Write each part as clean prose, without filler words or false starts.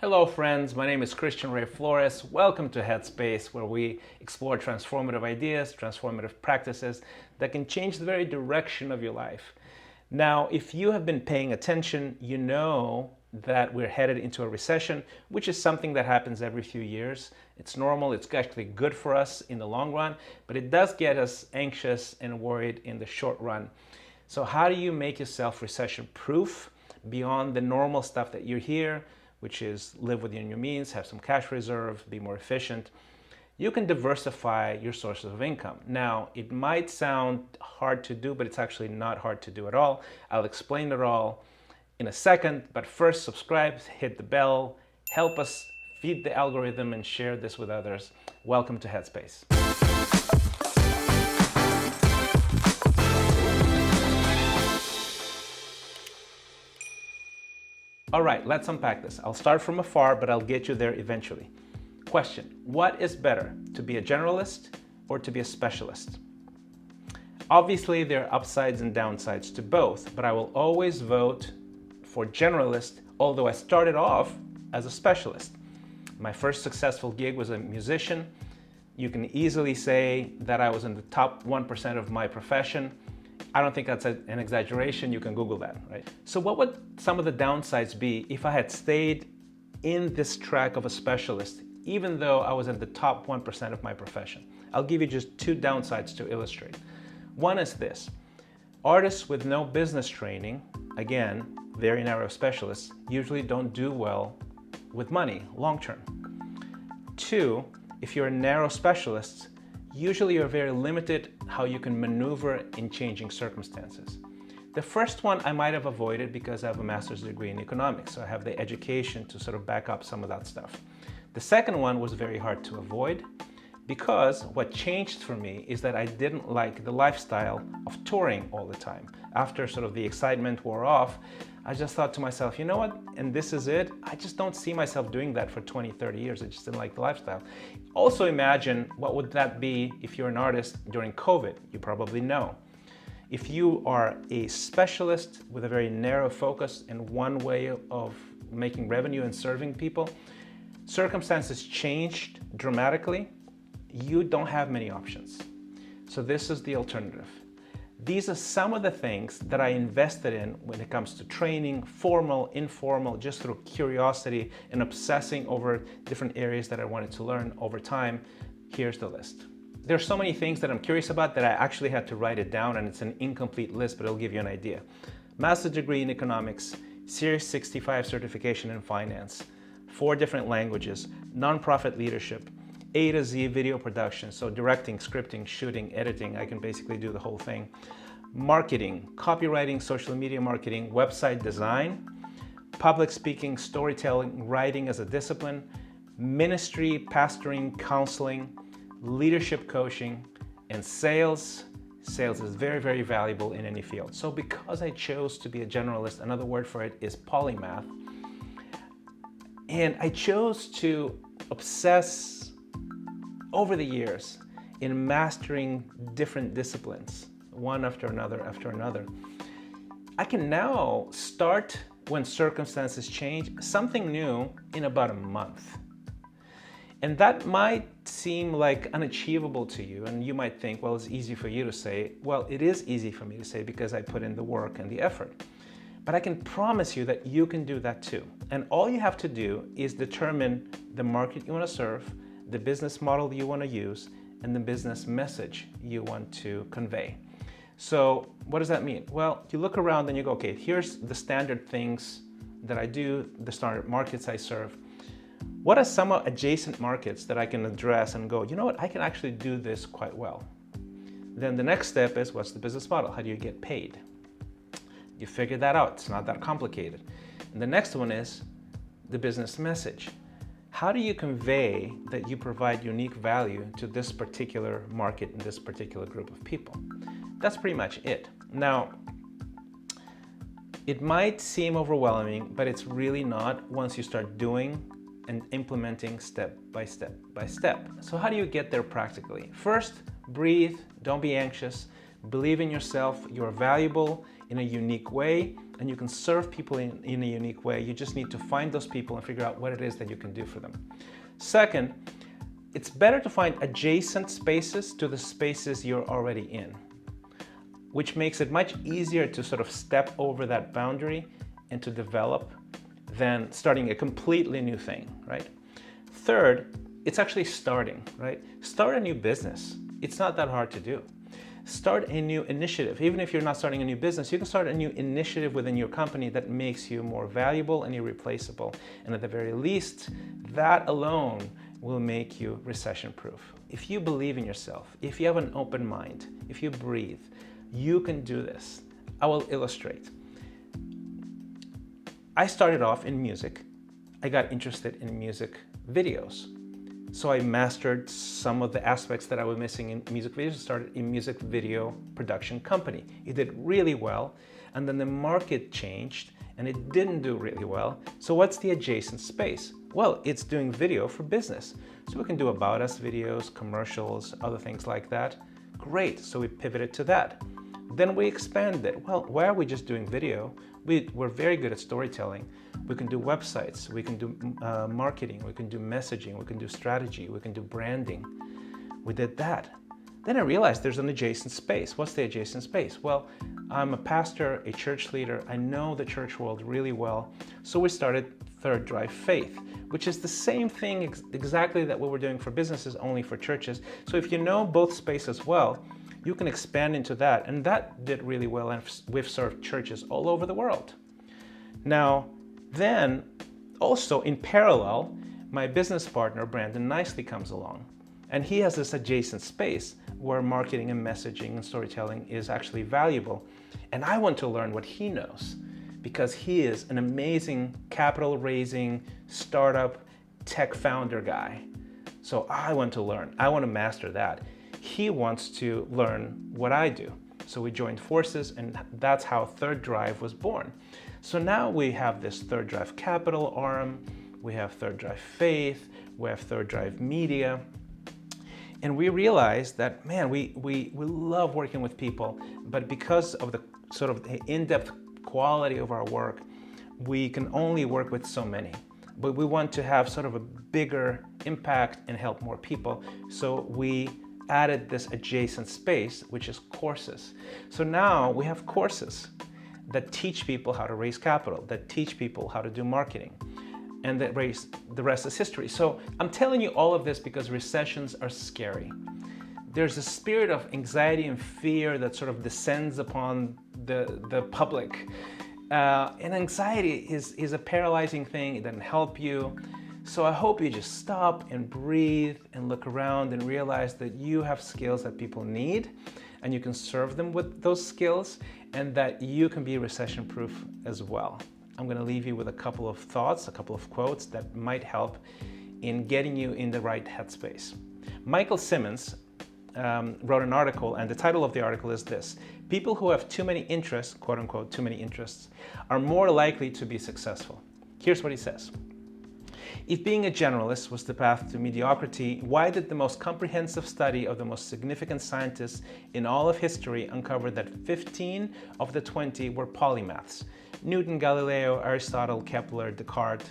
Hello friends, my name is Ray Flores. Welcome to Headspace, where we explore transformative ideas, transformative practices that can change the very direction of your life. Now, if you have been paying attention, you know that we're headed into a recession, which is something that happens every few years. It's normal, it's actually good for us in the long run, but it does get us anxious and worried in the short run. So how do you make yourself recession-proof beyond the normal stuff that you hear, which is live within your means, have some cash reserve, be more efficient? You can diversify your sources of income. Now, it might sound hard to do, but it's actually not hard to do at all. I'll explain it all in a second, but first subscribe, hit the bell, help us feed the algorithm and share this with others. Welcome to Headspace. All right, let's unpack this. I'll start from afar, but I'll get you there eventually. Question: what is better, to be a generalist or to be a specialist? Obviously, there are upsides and downsides to both, but I will always vote for generalist, although I started off as a specialist. My first successful gig was a musician. You can easily say that I was in the top 1% of my profession. I don't think that's an exaggeration. You can Google that, right? So what would some of the downsides be if I had stayed in this track of a specialist, even though I was in the top 1% of my profession? I'll give you just two downsides to illustrate. One is this: artists with no business training, again, very narrow specialists, usually don't do well with money long-term. Two, if you're a narrow specialist, usually you're very limited how you can maneuver in changing circumstances. The first one I might have avoided because I have a master's degree in economics, so I have the education to sort of back up some of that stuff. The second one was very hard to avoid because what changed for me is that I didn't like the lifestyle of touring all the time. After sort of the excitement wore off, I just thought to myself, you know what, and this is it. I just don't see myself doing that for 20, 30 years. I just didn't like the lifestyle. Also imagine what would that be if you're an artist during COVID. You probably know. If you are a specialist with a very narrow focus and one way of making revenue and serving people, circumstances changed dramatically, you don't have many options. So this is the alternative. These are some of the things that I invested in when it comes to training, formal, informal, just through curiosity and obsessing over different areas that I wanted to learn over time. Here's the list. There's so many things that I'm curious about that I actually had to write it down, and it's an incomplete list, but it'll give you an idea. Master's degree in economics, Series 65 certification in finance, 4 different languages, nonprofit leadership, A to Z video production, so directing, scripting, shooting, editing, I can basically do the whole thing. Marketing, copywriting, social media marketing, website design, public speaking, storytelling, writing as a discipline, ministry, pastoring, counseling, leadership coaching, and sales. Sales is very, very valuable in any field. So because I chose to be a generalist, another word for it is polymath, and I chose to obsess over the years in mastering different disciplines, one after another, I can now start, when circumstances change, something new in about a month. And that might seem like unachievable to you, and you might think, well, it's easy for you to say. Well, it is easy for me to say because I put in the work and the effort. But I can promise you that you can do that too. And all you have to do is determine the market you want to serve, the business model you want to use, and the business message you want to convey. So what does that mean? Well, you look around and you go, okay, here's the standard things that I do, the standard markets I serve. What are some adjacent markets that I can address and go, you know what, I can actually do this quite well? Then the next step is, what's the business model? How do you get paid? You figure that out. It's not that complicated. And the next one is the business message. How do you convey that you provide unique value to this particular market and this particular group of people? That's pretty much it. Now, it might seem overwhelming, but it's really not once you start doing and implementing step by step by step. So how do you get there practically? First, breathe, don't be anxious, believe in yourself, you're valuable in a unique way, and you can serve people in a unique way. You just need to find those people and figure out what it is that you can do for them. Second, it's better to find adjacent spaces to the spaces you're already in, which makes it much easier to sort of step over that boundary and to develop than starting a completely new thing, right? Third, it's actually starting, right? Start a new business. It's not that hard to do. Start a new initiative. Even if you're not starting a new business, you can start a new initiative within your company that makes you more valuable and irreplaceable. And at the very least, that alone will make you recession-proof. If you believe in yourself, if you have an open mind, if you breathe, you can do this. I will illustrate. I started off in music. I got interested in music videos. So I mastered some of the aspects that I was missing in music videos, started a music video production company. It did really well, and then the market changed and it didn't do really well. So what's the adjacent space? Well, it's doing video for business. So we can do about us videos, commercials, other things like that. Great, so we pivoted to that. Then we expanded. Well, why are we just doing video? We're very good at storytelling. We can do websites, we can do marketing, we can do messaging, we can do strategy, we can do branding. We did that. Then I realized there's an adjacent space. What's the adjacent space? Well, I'm a pastor, a church leader. I know the church world really well. So we started Third Drive Faith, which is the same thing exactly that we were doing for businesses, only for churches. So if you know both spaces well, you can expand into that. And that did really well. And we've served churches all over the world. Now, then also in parallel, my business partner, Brandon Nicely, comes along. And he has this adjacent space where marketing and messaging and storytelling is actually valuable. And I want to learn what he knows because he is an amazing capital raising startup tech founder guy. So I want to learn. I want to master that. He wants to learn what I do. So we joined forces, and that's how Third Drive was born. So now we have this Third Drive Capital arm, we have Third Drive Faith, we have Third Drive Media. And we realized that, man, we love working with people, but because of the sort of in-depth quality of our work, we can only work with so many. But we want to have sort of a bigger impact and help more people. So we added this adjacent space, which is courses. So now we have courses that teach people how to raise capital, that teach people how to do marketing, and that the rest is history. So I'm telling you all of this because recessions are scary. There's a spirit of anxiety and fear that sort of descends upon the public. And anxiety is a paralyzing thing. It doesn't help you. So I hope you just stop and breathe and look around and realize that you have skills that people need and you can serve them with those skills, and that you can be recession-proof as well. I'm going to leave you with a couple of thoughts, a couple of quotes that might help in getting you in the right headspace. Michael Simmons wrote an article, and the title of the article is this: people who have too many interests, quote unquote, too many interests, are more likely to be successful. Here's what he says. If being a generalist was the path to mediocrity, why did the most comprehensive study of the most significant scientists in all of history uncover that 15 of the 20 were polymaths? Newton, Galileo, Aristotle, Kepler, Descartes,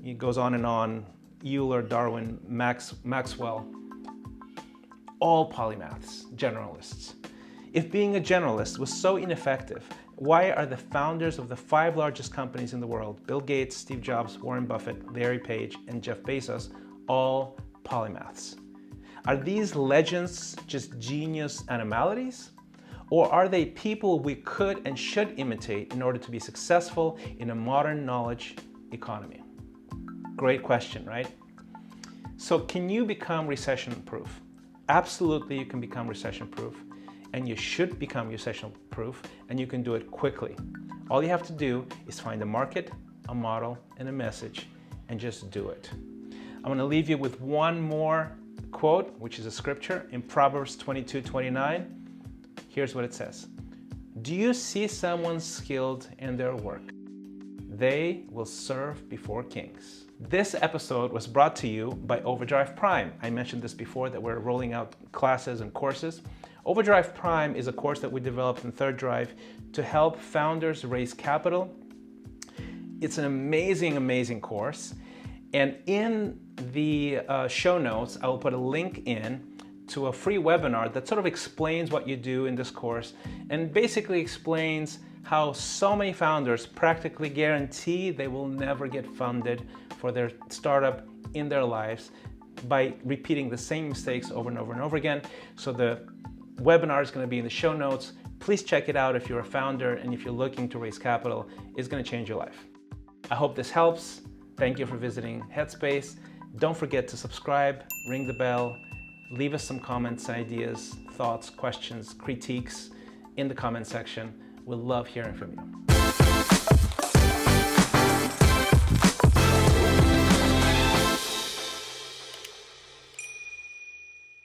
it goes on, Euler, Darwin, Maxwell, all polymaths, generalists. If being a generalist was so ineffective, why are the founders of the 5 largest companies in the world, Bill Gates, Steve Jobs, Warren Buffett, Larry Page, and Jeff Bezos, all polymaths? Are these legends just genius anomalies? Or are they people we could and should imitate in order to be successful in a modern knowledge economy? Great question, right? So can you become recession-proof? Absolutely, you can become recession-proof, and you should become recession-proof, and you can do it quickly. All you have to do is find a market, a model, and a message, and just do it. I'm going to leave you with one more quote, which is a scripture in Proverbs 22:29. Here's what it says. Do you see someone skilled in their work? They will serve before kings. This episode was brought to you by Overdrive Prime. I mentioned this before, that we're rolling out classes and courses. Overdrive Prime is a course that we developed in Third Drive to help founders raise capital. It's an amazing, amazing course. And in the show notes, I will put a link in to a free webinar that sort of explains what you do in this course and basically explains how so many founders practically guarantee they will never get funded for their startup in their lives by repeating the same mistakes over and over and over again. So the webinar is going to be in the show notes. Please check it out if you're a founder and if you're looking to raise capital. It's going to change your life. I hope this helps. Thank you for visiting Headspace. Don't forget to subscribe, ring the bell, leave us some comments, ideas, thoughts, questions, critiques in the comment section. We'll love hearing from you.